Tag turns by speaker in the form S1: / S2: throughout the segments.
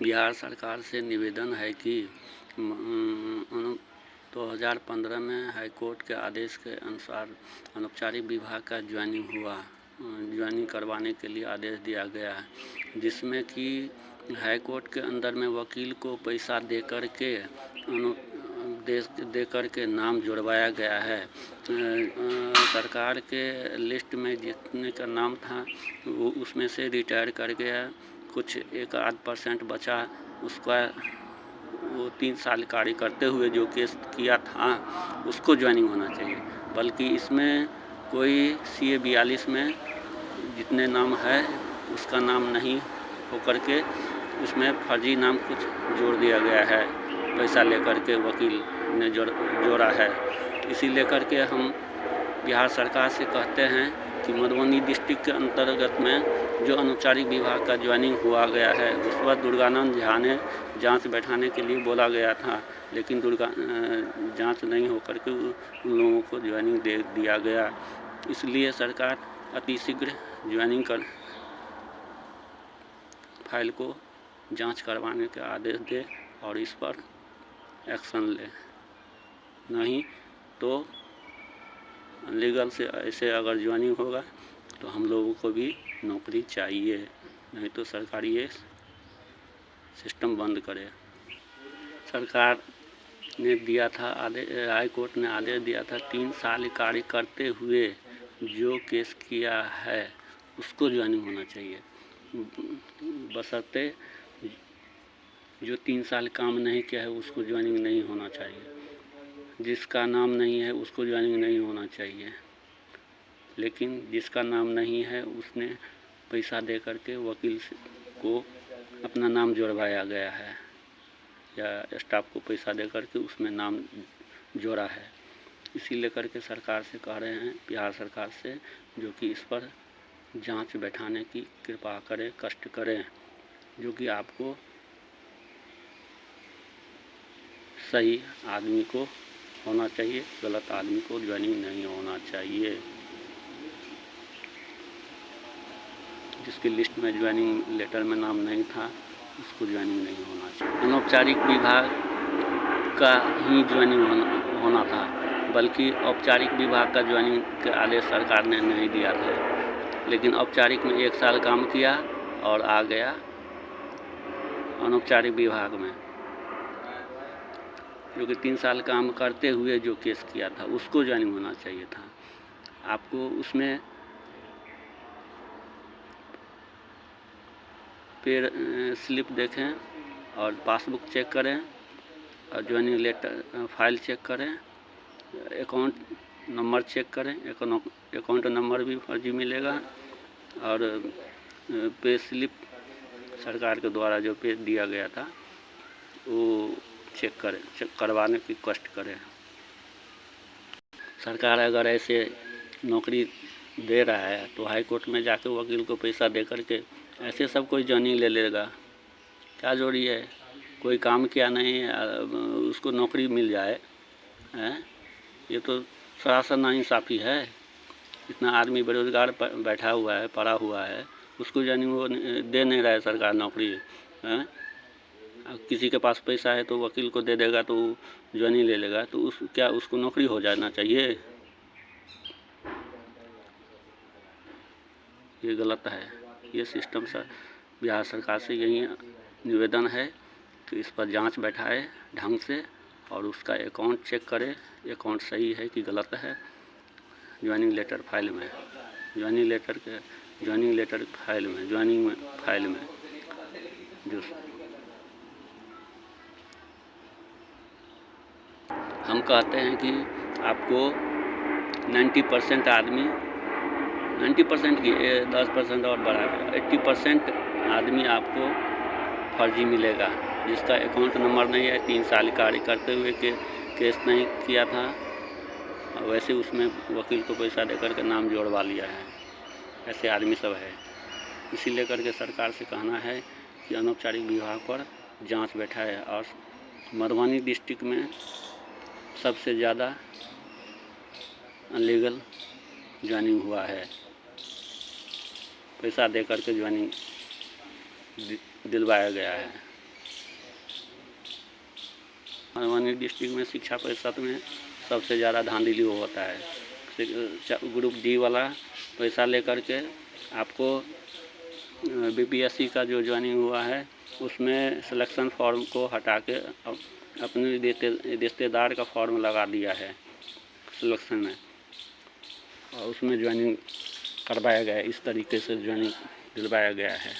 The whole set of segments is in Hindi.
S1: बिहार सरकार से निवेदन है कि 2015 में हाईकोर्ट के आदेश के अनुसार अनौपचारिक विभाग का ज्वाइनिंग करवाने के लिए आदेश दिया गया है, जिसमें कि हाईकोर्ट के अंदर में वकील को पैसा दे करके नाम जुड़वाया गया है। सरकार के लिस्ट में जितने का नाम था वो उसमें से रिटायर कर गया, कुछ 1-8% बचा, उसका वो 3 साल कार्य करते हुए जो केस किया था उसको ज्वाइनिंग होना चाहिए। बल्कि इसमें कोई CA 42 में जितने नाम है उसका नाम नहीं होकर के उसमें फर्जी नाम कुछ जोड़ दिया गया है, पैसा लेकर के वकील ने जोड़ा है। इसी लेकर के हम बिहार सरकार से कहते हैं कि मधुबनी डिस्ट्रिक्ट के अंतर्गत में जो अनौपचारिक विभाग का ज्वाइनिंग हुआ गया है उस वक्त दुर्गानंद झा ने जांच बैठाने के लिए बोला गया था, लेकिन जांच नहीं होकर के उन लोगों को ज्वाइनिंग दे दिया गया। इसलिए सरकार अतिशीघ्र ज्वाइनिंग फाइल को जांच करवाने के आदेश दे और इस पर एक्शन ले, नहीं तो लीगल से ऐसे अगर ज्वाइनिंग होगा तो हम लोगों को भी नौकरी चाहिए, नहीं तो सरकार ये सिस्टम बंद करे। सरकार ने दिया था हाई कोर्ट ने आदेश दिया था 3 साल कार्य करते हुए जो केस किया है उसको ज्वाइनिंग होना चाहिए, बशर्ते जो 3 साल काम नहीं किया है उसको ज्वाइनिंग नहीं होना चाहिए, जिसका नाम नहीं है उसको ज्वाइनिंग नहीं होना चाहिए। लेकिन जिसका नाम नहीं है उसने पैसा दे करके वकील को अपना नाम जुड़वाया गया है या स्टाफ को पैसा दे करके उसमें नाम जोड़ा है। इसी लेकर के सरकार से कह रहे हैं, बिहार सरकार से, जो कि इस पर जांच बैठाने की कृपा करें, कष्ट करें, जो कि आपको सही आदमी को होना चाहिए, गलत आदमी को ज्वाइनिंग नहीं होना चाहिए। जिसकी लिस्ट में ज्वाइनिंग लेटर में नाम नहीं था उसको ज्वाइनिंग नहीं होना चाहिए। अनौपचारिक विभाग का ही ज्वाइनिंग होना था, बल्कि औपचारिक विभाग का ज्वाइनिंग के आदेश सरकार ने नहीं दिया था। लेकिन औपचारिक में 1 साल काम किया और आ गया अनौपचारिक विभाग में, जो कि 3 साल काम करते हुए जो केस किया था उसको ज्वाइनिंग होना चाहिए था। आपको उसमें पेड स्लिप देखें और पासबुक चेक करें और ज्वाइनिंग लेटर फाइल चेक करें, अकाउंट नंबर चेक करें, अकाउंट नंबर भी फर्जी मिलेगा और पे स्लिप सरकार के द्वारा जो पे दिया गया था वो चेक करवाने की कष्ट करें। सरकार अगर ऐसे नौकरी दे रहा है तो हाई कोर्ट में जाके वकील को पैसा दे करके ऐसे सब कोई ज्वाइनिंग ले लेगा, क्या जोड़ी है? कोई काम किया नहीं उसको नौकरी मिल जाए हैं? ये तो सरासर नाइंसाफ़ी है। इतना आदमी बेरोजगार बैठा हुआ है, पड़ा हुआ है, उसको ज्वाइनिंग दे नहीं रहा है सरकार नौकरी हैं? किसी के पास पैसा है तो वकील को दे देगा तो ज्वाइनिंग ले लेगा, तो क्या उसको नौकरी हो जाना चाहिए? ये गलत है। ये सिस्टम बिहार सरकार से यही निवेदन है कि इस पर जांच बैठाए ढंग से और उसका अकाउंट चेक करे, अकाउंट सही है कि गलत है। ज्वाइनिंग लेटर फाइल में जो हम कहते हैं कि आपको 90% आदमी 90% की 10% और बढ़ा 80% आदमी आपको फर्जी मिलेगा, जिसका अकाउंट नंबर नहीं है, 3 साल कार्य करते हुए केस नहीं किया था, वैसे उसमें वकील को पैसा देकर के नाम जोड़वा लिया है। ऐसे आदमी सब है। इसी लेकर के सरकार से कहना है कि अनौपचारिक विभाग पर जांच बैठाए और मधुबनी डिस्ट्रिक्ट में सबसे ज़्यादा अनलीगल ज्वाइनिंग हुआ है, पैसा दे करके ज्वाइनिंग दिलवाया गया है। मधुबनी डिस्ट्रिक्ट में शिक्षा परिषद में सबसे ज़्यादा धांधली होता है। ग्रुप डी वाला पैसा लेकर के आपको बीपीएससी का जो ज्वाइनिंग हुआ है उसमें सिलेक्शन फॉर्म को हटा के अपने रिश्तेदार का फॉर्म लगा दिया है सिलेक्शन में, और उसमें ज्वाइनिंग करवाया गया है। इस तरीके से ज्वाइनिंग दिलवाया गया है,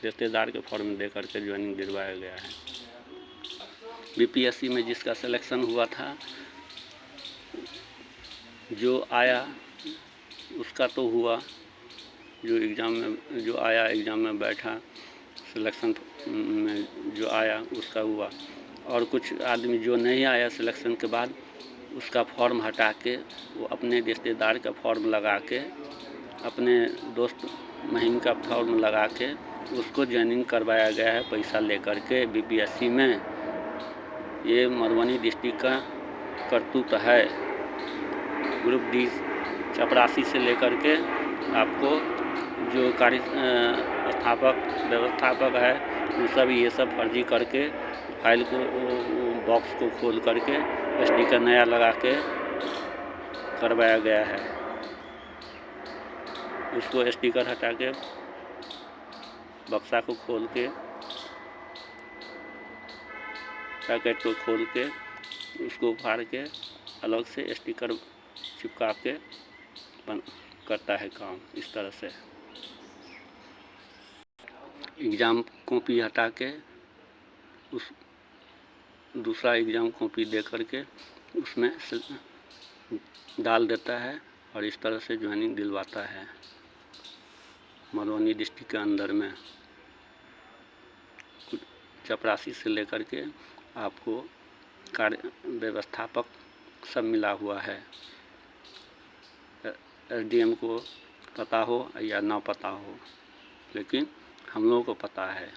S1: रिश्तेदार के फॉर्म दे करके ज्वाइनिंग दिलवाया गया है। बीपीएससी में जिसका सिलेक्शन हुआ था, जो आया उसका तो हुआ, जो एग्ज़ाम में जो आया, एग्ज़ाम में बैठा, सिलेक्शन में जो आया उसका हुआ, और कुछ आदमी जो नहीं आया सिलेक्शन के बाद उसका फॉर्म हटा के वो अपने रिश्तेदार का फॉर्म लगा के, अपने दोस्त महिम का फॉर्म लगा के उसको ज्वाइनिंग करवाया गया है पैसा लेकर के बीपीएससी में। ये मधुबनी डिस्ट्रिक्ट का करतूत है। ग्रुप डी चपरासी से लेकर के आपको जो कार्य स्थापक व्यवस्थापक है वो सब ये सब फर्जी करके फाइल को बॉक्स को खोल करके स्टिकर नया लगा के करवाया गया है। उसको स्टिकर हटा के बक्सा को खोल के, पैकेट को खोल के उसको फाड़ के अलग से स्टिकर चिपका के करता है काम। इस तरह से एग्ज़ाम कॉपी हटा के उस दूसरा एग्ज़ाम कॉपी दे करके उसमें डाल देता है और इस तरह से ज्वाइनिंग दिलवाता है मधुबनी डिस्ट्रिक्ट के अंदर में। चपरासी से लेकर के आपको कार्य व्यवस्थापक सब मिला हुआ है। एसडीएम को पता हो या ना पता हो, लेकिन हम लोगों को पता है।